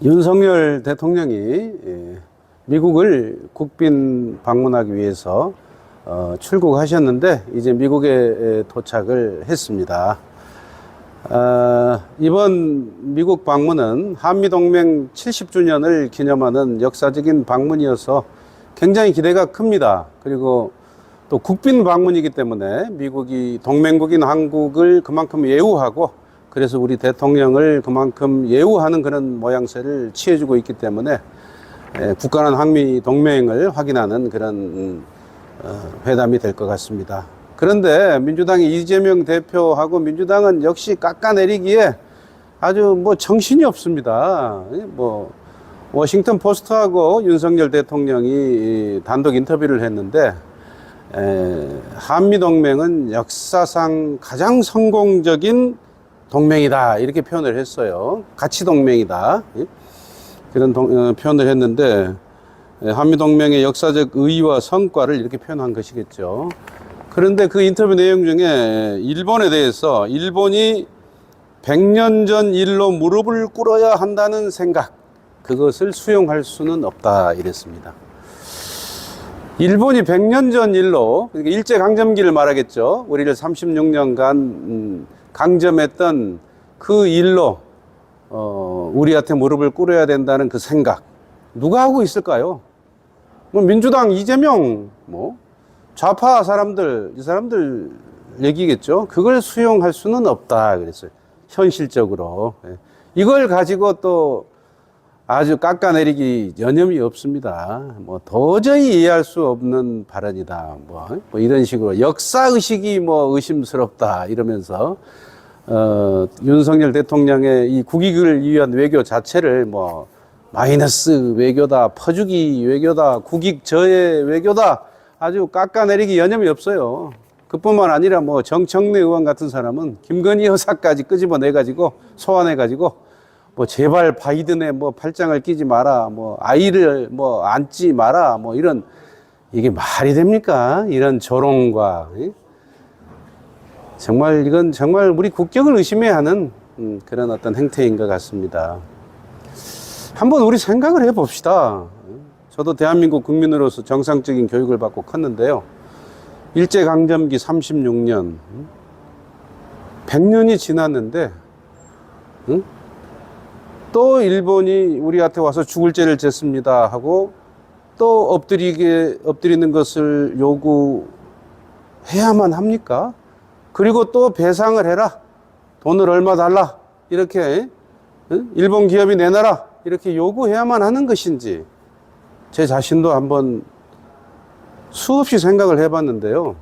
윤석열 대통령이 미국을 국빈 방문하기 위해서 출국하셨는데 이제 미국에 도착을 했습니다. 이번 미국 방문은 한미동맹 70주년을 기념하는 역사적인 방문이어서 굉장히 기대가 큽니다. 그리고 또 국빈 방문이기 때문에 미국이 동맹국인 한국을 그만큼 예우하고, 그래서 우리 대통령을 그만큼 예우하는 그런 모양새를 취해주고 있기 때문에 국가 간 한미 동맹을 확인하는 그런 회담이 될 것 같습니다. 그런데 민주당의 이재명 대표하고 민주당은 역시 깎아내리기에 아주 정신이 없습니다. 워싱턴 포스트하고 윤석열 대통령이 단독 인터뷰를 했는데 한미동맹은 역사상 가장 성공적인 동맹이다 이렇게 표현을 했어요. 가치동맹이다 그런 표현을 했는데, 한미동맹의 역사적 의의와 성과를 이렇게 표현한 것이겠죠. 그런데 그 인터뷰 내용 중에 일본에 대해서 일본이 100년 전 일로 무릎을 꿇어야 한다는 생각, 그것을 수용할 수는 없다 이랬습니다. 일본이 100년 전 일로, 그러니까 일제강점기를 말하겠죠. 우리를 36년간 강점했던 그 일로 우리한테 무릎을 꿇어야 된다는 그 생각, 누가 하고 있을까요? 민주당 이재명, 좌파 사람들, 이 사람들 얘기겠죠. 그걸 수용할 수는 없다 그랬어요. 현실적으로. 이걸 가지고 또 아주 깎아내리기 여념이 없습니다. 도저히 이해할 수 없는 발언이다. 이런 식으로 역사의식이 의심스럽다 이러면서 윤석열 대통령의 이 국익을 위한 외교 자체를 마이너스 외교다, 퍼주기 외교다, 국익 저해 외교다, 아주 깎아내리기 여념이 없어요. 그뿐만 아니라 정청래 의원 같은 사람은 김건희 여사까지 끄집어내가지고 소환해가지고 제발 바이든의 팔짱을 끼지 마라, 아이를 안지 마라, 이런, 이게 말이 됩니까? 이런 조롱과, 정말 이건 정말 우리 국격을 의심해야 하는 그런 어떤 행태인 것 같습니다. 한번 우리 생각을 해 봅시다. 저도 대한민국 국민으로서 정상적인 교육을 받고 컸는데요. 일제강점기 36년, 100년이 지났는데, 또 일본이 우리한테 와서 죽을 죄를 졌습니다 하고 또 엎드리는 것을 요구해야만 합니까? 그리고 또 배상을 해라, 돈을 얼마 달라, 이렇게 일본 기업이 내놔라 이렇게 요구해야만 하는 것인지, 제 자신도 한번 수없이 생각을 해봤는데요.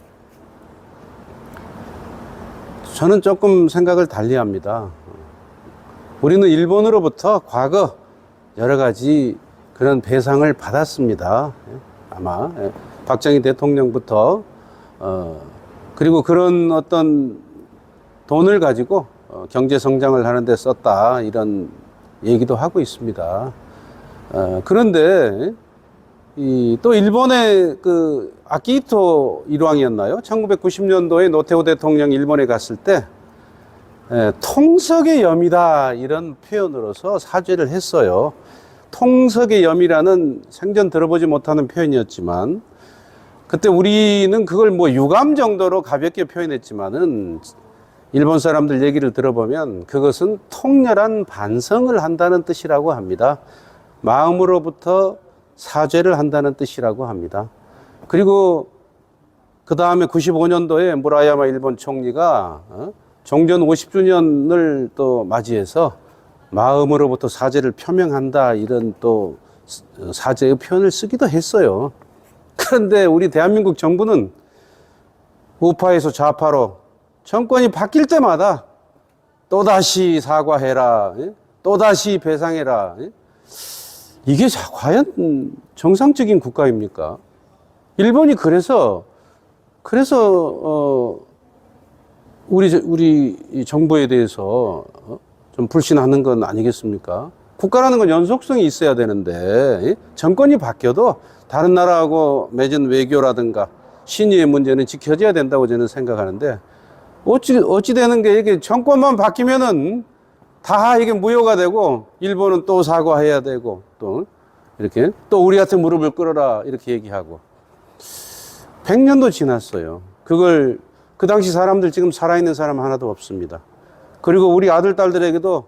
저는 조금 생각을 달리합니다. 우리는 일본으로부터 과거 여러 가지 그런 배상을 받았습니다. 아마 박정희 대통령부터 그리고 그런 어떤 돈을 가지고 경제 성장을 하는 데 썼다 이런 얘기도 하고 있습니다. 그런데 또 일본의 그 아키히토 일왕이었나요? 1990년도에 노태우 대통령이 일본에 갔을 때 통석의 염이다 이런 표현으로서 사죄를 했어요. 통석의 염이라는 생전 들어보지 못하는 표현이었지만, 그때 우리는 그걸 유감 정도로 가볍게 표현했지만은 일본 사람들 얘기를 들어보면 그것은 통렬한 반성을 한다는 뜻이라고 합니다. 마음으로부터 사죄를 한다는 뜻이라고 합니다. 그리고 그 다음에 95년도에 무라야마 일본 총리가 종전 50주년을 또 맞이해서 마음으로부터 사죄를 표명한다 이런 또 사죄의 표현을 쓰기도 했어요. 그런데 우리 대한민국 정부는 우파에서 좌파로 정권이 바뀔 때마다 또다시 사과해라, 또다시 배상해라. 이게 과연 정상적인 국가입니까? 일본이 그래서 우리 정부에 대해서 좀 불신하는 건 아니겠습니까? 국가라는 건 연속성이 있어야 되는데 정권이 바뀌어도 다른 나라하고 맺은 외교라든가 신의의 문제는 지켜져야 된다고 저는 생각하는데, 어찌 되는 게 이게 정권만 바뀌면은 다 이게 무효가 되고 일본은 또 사과해야 되고 또 이렇게 또 우리한테 무릎을 꿇어라 이렇게 얘기하고 100년도 지났어요. 그걸 그 당시 사람들 지금 살아있는 사람 하나도 없습니다. 그리고 우리 아들, 딸들에게도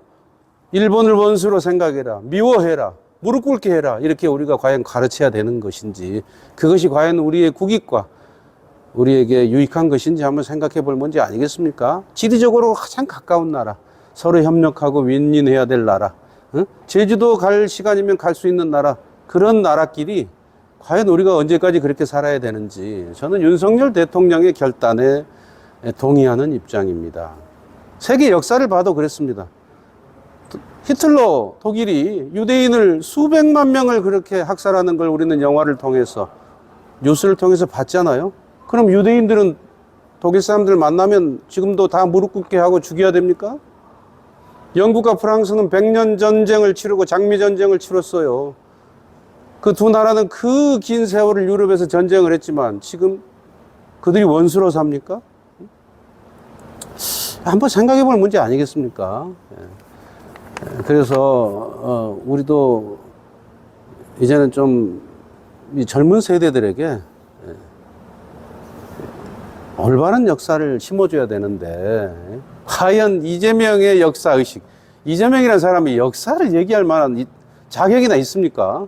일본을 원수로 생각해라, 미워해라, 무릎 꿇게 해라 이렇게 우리가 과연 가르쳐야 되는 것인지 그것이 과연 우리의 국익과 우리에게 유익한 것인지 한번 생각해 볼 문제 아니겠습니까? 지리적으로 가장 가까운 나라, 서로 협력하고 윈윈해야 될 나라, 제주도 갈 시간이면 갈 수 있는 나라, 그런 나라끼리 과연 우리가 언제까지 그렇게 살아야 되는지 저는 윤석열 대통령의 결단에 동의하는 입장입니다. 세계 역사를 봐도 그랬습니다. 히틀러 독일이 유대인을 수백만 명을 그렇게 학살하는 걸 우리는 영화를 통해서 뉴스를 통해서 봤잖아요. 그럼 유대인들은 독일 사람들 만나면 지금도 다 무릎 꿇게 하고 죽여야 됩니까? 영국과 프랑스는 100년 전쟁을 치르고 장미전쟁을 치렀어요. 그 두 나라는 그 긴 세월을 유럽에서 전쟁을 했지만 지금 그들이 원수로 삽니까? 한번 생각해 볼 문제 아니겠습니까? 그래서 우리도 이제는 좀 이 젊은 세대들에게 올바른 역사를 심어줘야 되는데 과연 이재명의 역사의식, 이재명이라는 사람이 역사를 얘기할 만한 자격이나 있습니까?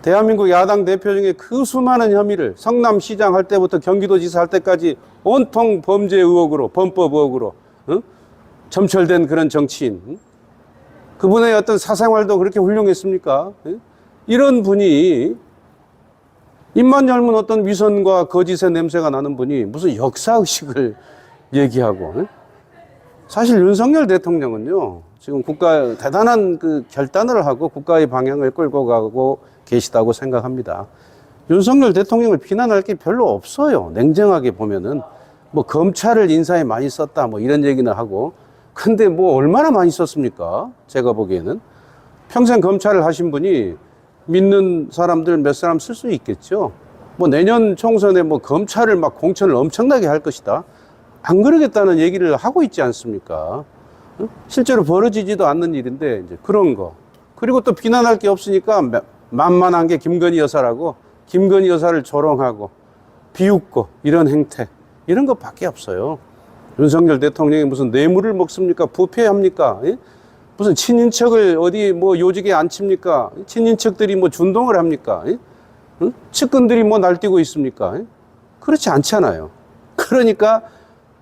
대한민국 야당 대표 중에 그 수많은 혐의를 성남시장 할 때부터 경기도지사 할 때까지 온통 범죄 의혹으로, 범법 의혹으로 점철된 그런 정치인, 그분의 어떤 사생활도 그렇게 훌륭했습니까? 이런 분이 입만 열면 어떤 위선과 거짓의 냄새가 나는 분이 무슨 역사의식을 얘기하고. 사실 윤석열 대통령은요 지금 대단한 그 결단을 하고 국가의 방향을 끌고 가고 계시다고 생각합니다. 윤석열 대통령을 비난할 게 별로 없어요. 냉정하게 보면은 뭐 검찰을 인사에 많이 썼다 뭐 이런 얘기는 하고, 근데 뭐 얼마나 많이 썼습니까? 제가 보기에는 평생 검찰을 하신 분이 믿는 사람들 몇 사람 쓸 수 있겠죠. 뭐 내년 총선에 뭐 검찰을 막 공천을 엄청나게 할 것이다, 안 그러겠다는 얘기를 하고 있지 않습니까? 실제로 벌어지지도 않는 일인데 이제 그런 거. 그리고 또 비난할 게 없으니까 만만한 게 김건희 여사라고 김건희 여사를 조롱하고 비웃고 이런 행태, 이런 것밖에 없어요. 윤석열 대통령이 무슨 뇌물을 먹습니까? 부패합니까? 예? 무슨 친인척을 어디 뭐 요직에 앉힙니까? 친인척들이 뭐 준동을 합니까? 예? 측근들이 뭐 날뛰고 있습니까? 예? 그렇지 않잖아요. 그러니까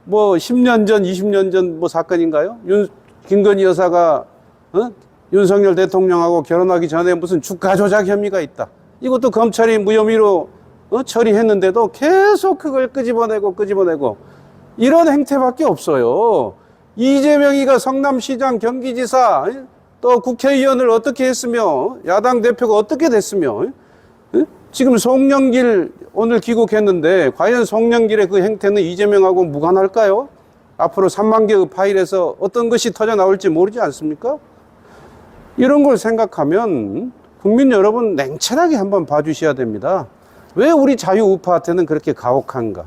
뭐 10년 전, 20년 전 뭐 사건인가요? 김건희 여사가 윤석열 대통령하고 결혼하기 전에 무슨 주가 조작 혐의가 있다, 이것도 검찰이 무혐의로 처리했는데도 계속 그걸 끄집어내고 이런 행태밖에 없어요. 이재명이가 성남시장, 경기지사, 또 국회의원을 어떻게 했으며 야당 대표가 어떻게 됐으며, 지금 송영길 오늘 귀국했는데 과연 송영길의 그 행태는 이재명하고 무관할까요? 앞으로 3만 개의 파일에서 어떤 것이 터져 나올지 모르지 않습니까? 이런 걸 생각하면 국민 여러분 냉철하게 한번 봐주셔야 됩니다. 왜 우리 자유우파한테는 그렇게 가혹한가?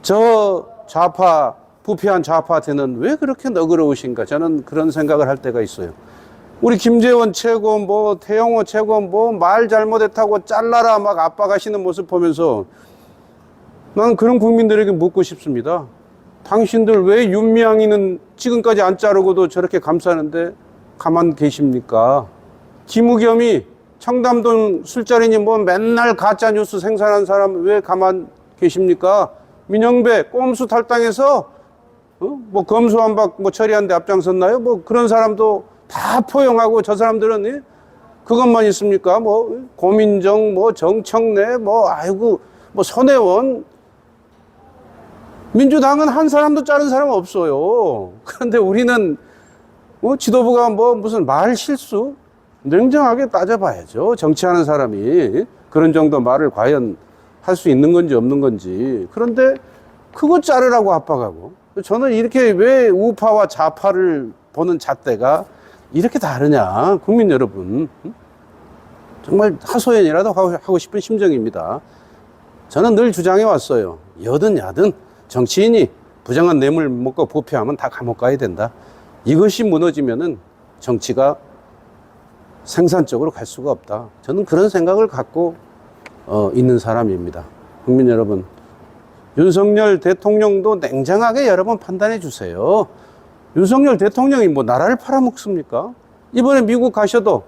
저 좌파, 부패한 좌파한테는 왜 그렇게 너그러우신가? 저는 그런 생각을 할 때가 있어요. 우리 김재원 최고, 뭐 태영호 최고, 뭐 말 잘못했다고 잘라라 막 압박하시는 모습 보면서 나는 그런 국민들에게 묻고 싶습니다. 당신들 왜 윤미향이는 지금까지 안 자르고도 저렇게 감싸는데 가만 계십니까? 김우겸이 청담동 술자리니 뭐 맨날 가짜 뉴스 생산한 사람 왜 가만 계십니까? 민영배 꼼수 탈당해서 뭐 검수완박 뭐 처리하는데 앞장섰나요? 뭐 그런 사람도 다 포용하고 저 사람들은 그것만 있습니까? 뭐 고민정, 뭐 정청래, 뭐 아이고 뭐 손혜원, 민주당은 한 사람도 자른 사람 없어요. 그런데 우리는 뭐 지도부가 뭐 무슨 말 실수? 냉정하게 따져봐야죠. 정치하는 사람이 그런 정도 말을 과연 할 수 있는 건지 없는 건지. 그런데 그거 자르라고 압박하고. 저는 이렇게 왜 우파와 좌파를 보는 잣대가 이렇게 다르냐, 국민 여러분. 정말 하소연이라도 하고 싶은 심정입니다. 저는 늘 주장해 왔어요. 여든 야든 정치인이 부정한 뇌물 먹고 부패하면 다 감옥 가야 된다. 이것이 무너지면은 정치가 생산적으로 갈 수가 없다. 저는 그런 생각을 갖고 있는 사람입니다. 국민 여러분, 윤석열 대통령도 냉정하게 여러분 판단해 주세요. 윤석열 대통령이 뭐 나라를 팔아먹습니까? 이번에 미국 가셔도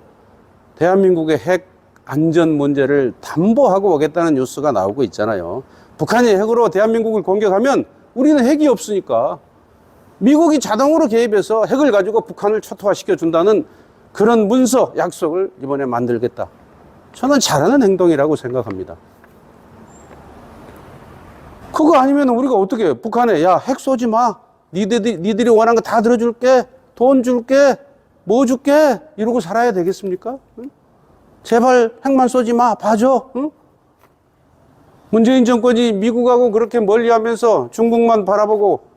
대한민국의 핵 안전 문제를 담보하고 오겠다는 뉴스가 나오고 있잖아요. 북한이 핵으로 대한민국을 공격하면 우리는 핵이 없으니까 미국이 자동으로 개입해서 핵을 가지고 북한을 초토화시켜 준다는 그런 문서, 약속을 이번에 만들겠다. 저는 잘하는 행동이라고 생각합니다. 그거 아니면 우리가 어떻게 해요? 북한에 야, 핵 쏘지 마. 니들이 원하는 거 다 들어줄게. 돈 줄게. 뭐 줄게. 이러고 살아야 되겠습니까? 응? 제발 핵만 쏘지 마. 봐줘. 응? 문재인 정권이 미국하고 그렇게 멀리하면서 중국만 바라보고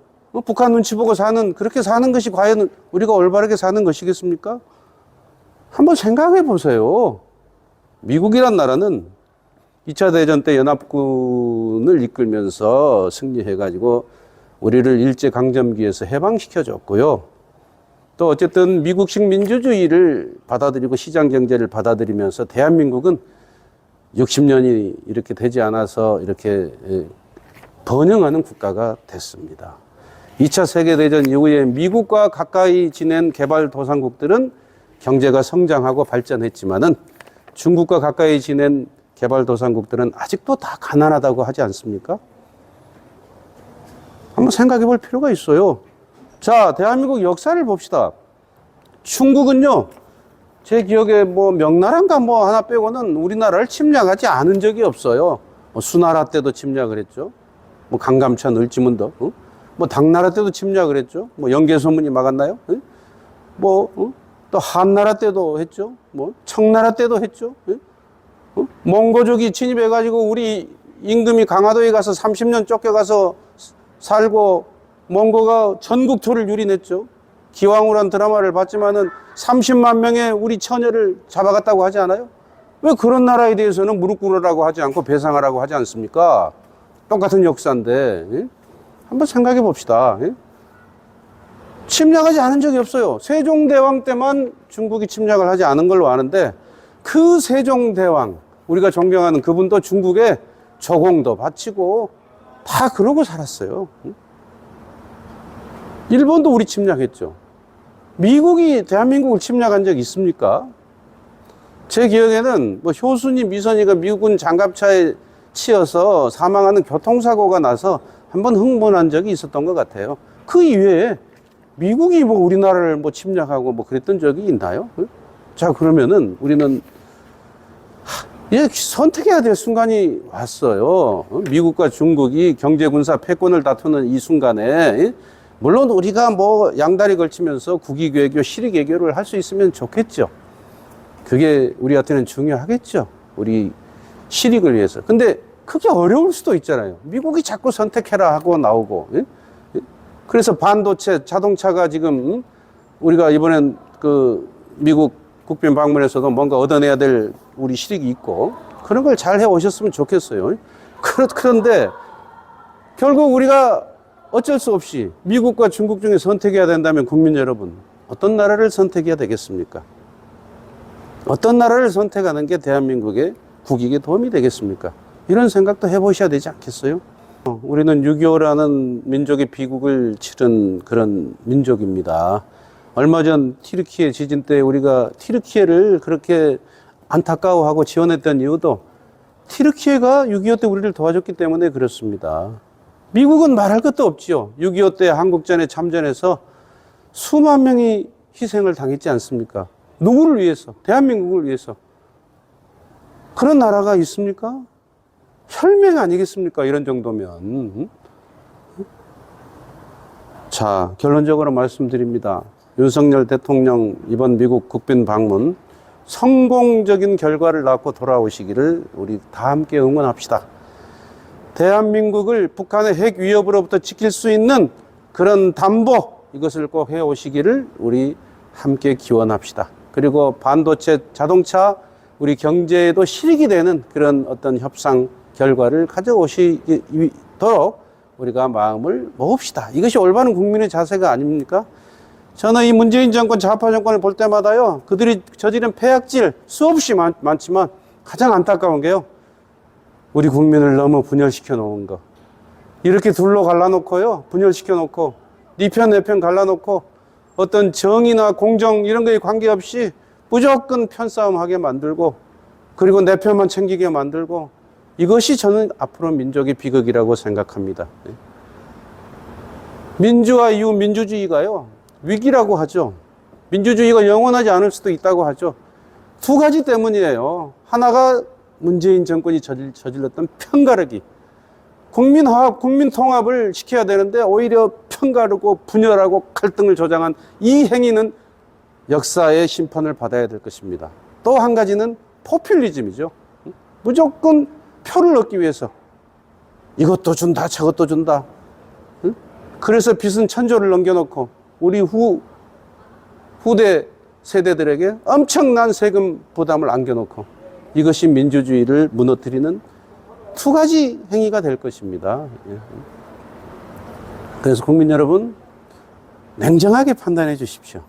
북한 눈치 보고 그렇게 사는 것이 과연 우리가 올바르게 사는 것이겠습니까? 한번 생각해 보세요. 미국이란 나라는 2차 대전 때 연합군을 이끌면서 승리해가지고 우리를 일제강점기에서 해방시켜줬고요. 또 어쨌든 미국식 민주주의를 받아들이고 시장경제를 받아들이면서 대한민국은 60년이 이렇게 되지 않아서 이렇게 번영하는 국가가 됐습니다. 2차 세계대전 이후에 미국과 가까이 지낸 개발도상국들은 경제가 성장하고 발전했지만은 중국과 가까이 지낸 개발도상국들은 아직도 다 가난하다고 하지 않습니까? 한번 생각해 볼 필요가 있어요. 자, 대한민국 역사를 봅시다. 중국은요, 제 기억에 뭐 명나라인가 뭐 하나 빼고는 우리나라를 침략하지 않은 적이 없어요. 뭐 수나라 때도 침략을 했죠. 뭐 강감찬, 을지문덕, 뭐 당나라 때도 침략을 했죠. 뭐 영계소문이 막았나요? 또 한나라 때도 했죠. 뭐 청나라 때도 했죠. 몽고족이 침입해가지고 우리 임금이 강화도에 가서 30년 쫓겨가서 살고 몽고가 전국 토를 유린했죠. 기왕후란 드라마를 봤지만은 30만 명의 우리 처녀를 잡아갔다고 하지 않아요? 왜 그런 나라에 대해서는 무릎 꿇으라고 하지 않고 배상하라고 하지 않습니까? 똑같은 역사인데, 예? 한번 생각해 봅시다. 예? 침략하지 않은 적이 없어요. 세종대왕 때만 중국이 침략을 하지 않은 걸로 아는데, 그 세종대왕, 우리가 존경하는 그분도 중국에 조공도 바치고 다 그러고 살았어요. 일본도 우리 침략했죠. 미국이 대한민국을 침략한 적 있습니까? 제 기억에는 뭐 효순이, 미선이가 미군 장갑차에 치여서 사망하는 교통사고가 나서 한번 흥분한 적이 있었던 것 같아요. 그 이외에 미국이 뭐 우리나라를 뭐 침략하고 뭐 그랬던 적이 있나요? 자, 그러면은 우리는 선택해야 될 순간이 왔어요. 미국과 중국이 경제군사 패권을 다투는 이 순간에 물론 우리가 뭐 양다리 걸치면서 국익외교, 실익외교를 할 수 있으면 좋겠죠. 그게 우리한테는 중요하겠죠. 우리 실익을 위해서. 근데 그게 어려울 수도 있잖아요. 미국이 자꾸 선택해라 하고 나오고. 그래서 반도체, 자동차가 지금 우리가 이번엔 그 미국 국빈 방문에서도 뭔가 얻어내야 될 우리 실익이 있고 그런 걸 잘 해오셨으면 좋겠어요. 그런데 결국 우리가 어쩔 수 없이 미국과 중국 중에 선택해야 된다면 국민 여러분, 어떤 나라를 선택해야 되겠습니까? 어떤 나라를 선택하는 게 대한민국의 국익에 도움이 되겠습니까? 이런 생각도 해보셔야 되지 않겠어요? 우리는 6.25라는 민족의 비극을 치른 그런 민족입니다. 얼마 전 튀르키예 지진 때 우리가 튀르키예를 그렇게 안타까워하고 지원했던 이유도 튀르키예가 6.25 때 우리를 도와줬기 때문에 그렇습니다. 미국은 말할 것도 없지요. 6.25 때 한국전에 참전해서 수만 명이 희생을 당했지 않습니까? 누구를 위해서? 대한민국을 위해서. 그런 나라가 있습니까? 혈맹 아니겠습니까? 이런 정도면. 자, 결론적으로 말씀드립니다. 윤석열 대통령 이번 미국 국빈 방문 성공적인 결과를 낳고 돌아오시기를 우리 다 함께 응원합시다. 대한민국을 북한의 핵 위협으로부터 지킬 수 있는 그런 담보, 이것을 꼭 해오시기를 우리 함께 기원합시다. 그리고 반도체, 자동차, 우리 경제에도 실익이 되는 그런 어떤 협상 결과를 가져오시도록 우리가 마음을 모읍시다. 이것이 올바른 국민의 자세가 아닙니까? 저는 이 문재인 정권, 좌파 정권을 볼 때마다요, 그들이 저지른 폐악질 수없이 많지만 가장 안타까운 게요, 우리 국민을 너무 분열시켜 놓은 거. 이렇게 둘로 갈라놓고요, 분열시켜 놓고, 네 편, 내 편 갈라놓고, 어떤 정의나 공정 이런 거에 관계없이 무조건 편싸움 하게 만들고, 그리고 내 편만 챙기게 만들고, 이것이 저는 앞으로 민족의 비극이라고 생각합니다. 민주화 이후 민주주의가요, 위기라고 하죠. 민주주의가 영원하지 않을 수도 있다고 하죠. 두 가지 때문이에요. 하나가 문재인 정권이 저질렀던 편가르기. 국민화합, 국민통합을 시켜야 되는데 오히려 편가르고 분열하고 갈등을 조장한 이 행위는 역사의 심판을 받아야 될 것입니다. 또 한 가지는 포퓰리즘이죠. 무조건 표를 얻기 위해서 이것도 준다, 저것도 준다. 그래서 빚은 천조를 넘겨놓고 우리 후대 세대들에게 엄청난 세금 부담을 안겨놓고 이것이 민주주의를 무너뜨리는 두 가지 행위가 될 것입니다. 그래서 국민 여러분, 냉정하게 판단해 주십시오.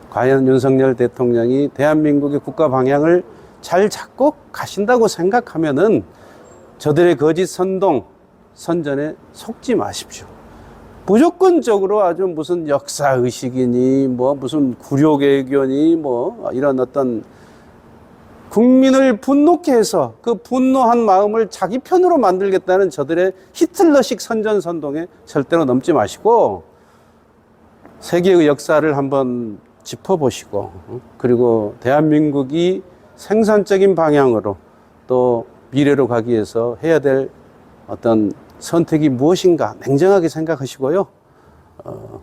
과연 윤석열 대통령이 대한민국의 국가 방향을 잘 잡고 가신다고 생각하면은 저들의 거짓 선동, 선전에 속지 마십시오. 무조건적으로 아주 무슨 역사의식이니, 뭐 무슨 구려개교니, 뭐 이런 어떤 국민을 분노케 해서 그 분노한 마음을 자기 편으로 만들겠다는 저들의 히틀러식 선전선동에 절대로 넘지 마시고 세계의 역사를 한번 짚어보시고, 그리고 대한민국이 생산적인 방향으로 또 미래로 가기 위해서 해야 될 어떤 선택이 무엇인가 냉정하게 생각하시고요.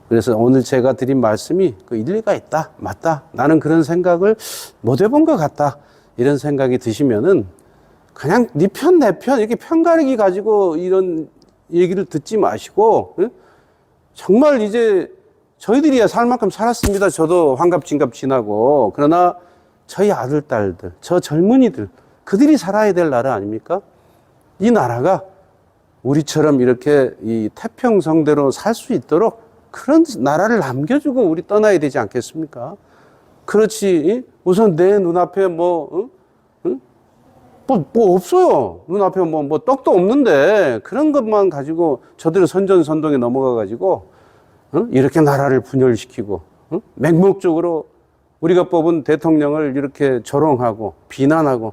그래서 오늘 제가 드린 말씀이 그 일리가 있다, 맞다, 나는 그런 생각을 못 해본 것 같다, 이런 생각이 드시면은 그냥 네 편, 내 편 이렇게 편가르기 가지고 이런 얘기를 듣지 마시고, 정말 이제 저희들이야 살 만큼 살았습니다. 저도 환갑진갑 지나고. 그러나 저희 아들, 딸들, 저 젊은이들, 그들이 살아야 될 나라 아닙니까? 이 나라가 우리처럼 이렇게 이 태평성대로 살 수 있도록 그런 나라를 남겨주고 우리 떠나야 되지 않겠습니까? 그렇지. 우선 내 눈앞에 뭐 없어요. 눈앞에 뭐 떡도 없는데 그런 것만 가지고 저들은 선전선동에 넘어가가지고 이렇게 나라를 분열시키고 맹목적으로 우리가 뽑은 대통령을 이렇게 조롱하고 비난하고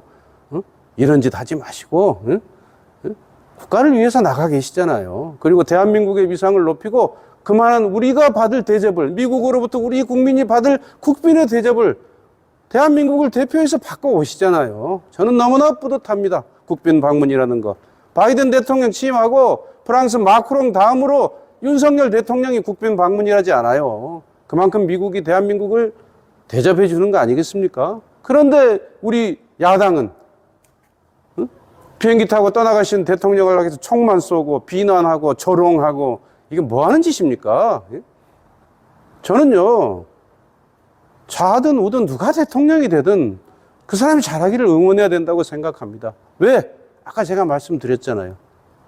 이런 짓 하지 마시고 국가를 위해서 나가 계시잖아요. 그리고 대한민국의 위상을 높이고 그만한 우리가 받을 대접을, 미국으로부터 우리 국민이 받을 국빈의 대접을 대한민국을 대표해서 받고 오시잖아요. 저는 너무나 뿌듯합니다. 국빈 방문이라는 거. 바이든 대통령 취임하고 프랑스 마크롱 다음으로 윤석열 대통령이 국빈 방문이라지 않아요. 그만큼 미국이 대한민국을 대접해 주는 거 아니겠습니까? 그런데 우리 야당은 비행기 타고 떠나가신 대통령을 향해서 총만 쏘고 비난하고 조롱하고 이게 뭐 하는 짓입니까? 저는요, 좌든 우든 누가 대통령이 되든 그 사람이 잘하기를 응원해야 된다고 생각합니다. 왜? 아까 제가 말씀드렸잖아요.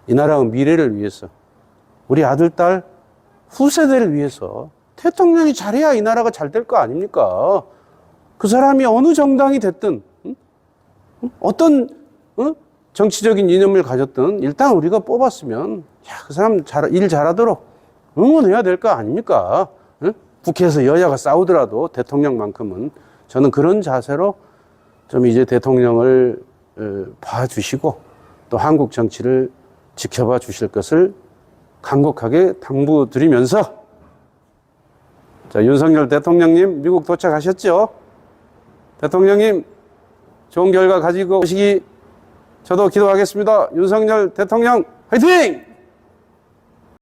이 나라의 미래를 위해서, 우리 아들, 딸, 후세대를 위해서 대통령이 잘해야 이 나라가 잘 될 거 아닙니까? 그 사람이 어느 정당이 됐든 어떤 정치적인 이념을 가졌든 일단 우리가 뽑았으면 그 사람 일 잘하도록 응원해야 될 거 아닙니까? 국회에서 여야가 싸우더라도 대통령만큼은 저는 그런 자세로 좀 이제 대통령을 봐주시고 또 한국 정치를 지켜봐 주실 것을 간곡하게 당부드리면서, 자, 윤석열 대통령님 미국 도착하셨죠? 대통령님 좋은 결과 가지고 오시기 저도 기도하겠습니다. 윤석열 대통령 화이팅!